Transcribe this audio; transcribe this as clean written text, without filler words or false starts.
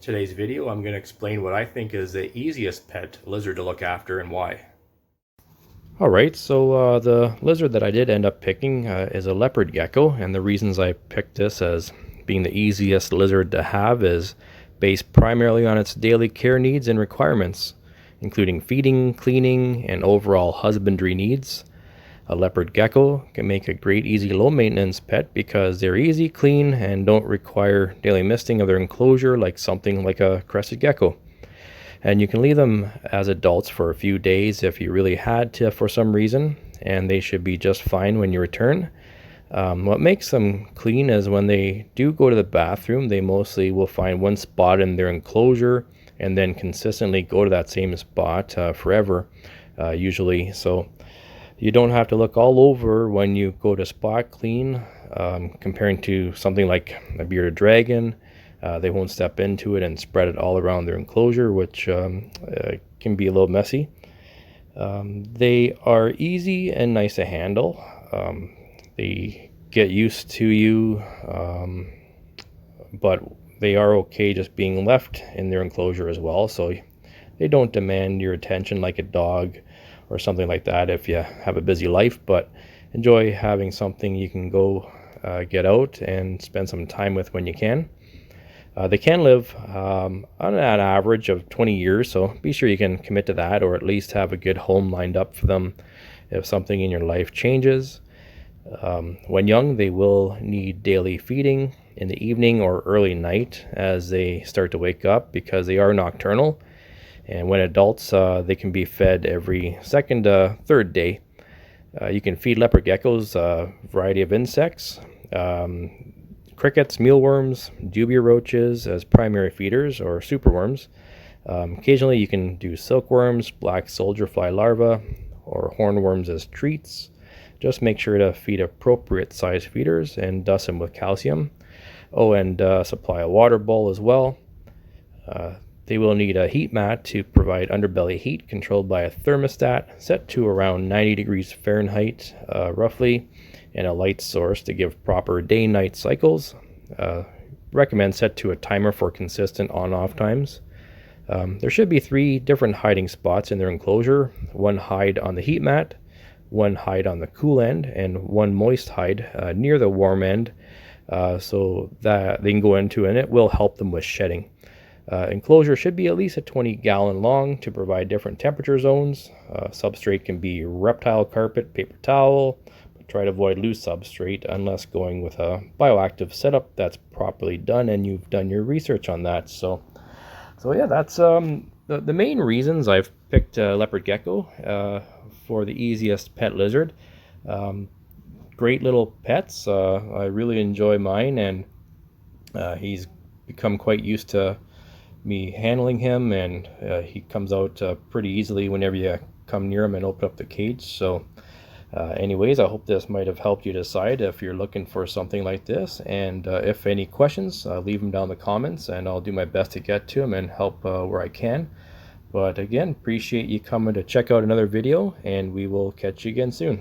Today's video, I'm going to explain what I think is the easiest pet lizard to look after and why. Alright, so the lizard that I did end up picking is a leopard gecko, and the reasons I picked this as being the easiest lizard to have is based primarily on its daily care needs and requirements, including feeding, cleaning, and overall husbandry needs. A leopard gecko can make a great, easy, low-maintenance pet because they're easy, clean, and don't require daily misting of their enclosure like something like a crested gecko. And you can leave them as adults for a few days if you really had to for some reason, and they should be just fine when you return. What makes them clean is when they do go to the bathroom, they mostly will find one spot in their enclosure and then consistently go to that same spot forever, usually. So you don't have to look all over when you go to spot clean, comparing to something like a bearded dragon. They won't step into it and spread it all around their enclosure, which can be a little messy. They are easy and nice to handle. They get used to you, but they are okay just being left in their enclosure as well. So they don't demand your attention like a dog or something like that if you have a busy life, but enjoy having something you can go get out and spend some time with when you can. They can live on an average of 20 years, so be sure you can commit to that, or at least have a good home lined up for them if something in your life changes. When young, they will need daily feeding in the evening or early night as they start to wake up, because they are nocturnal. And when adults, they can be fed every second to third day. You can feed leopard geckos a variety of insects, crickets, mealworms, dubia roaches as primary feeders or superworms. Occasionally you can do silkworms, black soldier fly larvae, or hornworms as treats. Just make sure to feed appropriate size feeders and dust them with calcium. Oh, and supply a water bowl as well. They will need a heat mat to provide underbelly heat controlled by a thermostat set to around 90 degrees Fahrenheit roughly, and a light source to give proper day-night cycles. Recommend set to a timer for consistent on-off times. There should be 3 different hiding spots in their enclosure: one hide on the heat mat, one hide on the cool end, and one moist hide near the warm end, so that they can go into, and it will help them with shedding. Enclosure should be at least a 20-gallon long to provide different temperature zones. Substrate can be reptile carpet, paper towel, but try to avoid loose substrate unless going with a bioactive setup that's properly done and you've done your research on that. So yeah, that's the main reasons I've picked leopard gecko for the easiest pet lizard. Great little pets. I really enjoy mine, and he's become quite used to me handling him, and he comes out pretty easily whenever you come near him and open up the cage. So anyways, I hope this might have helped you decide if you're looking for something like this, and if any questions, leave them down in the comments and I'll do my best to get to them and help where I can. But again, appreciate you coming to check out another video, and we will catch you again soon.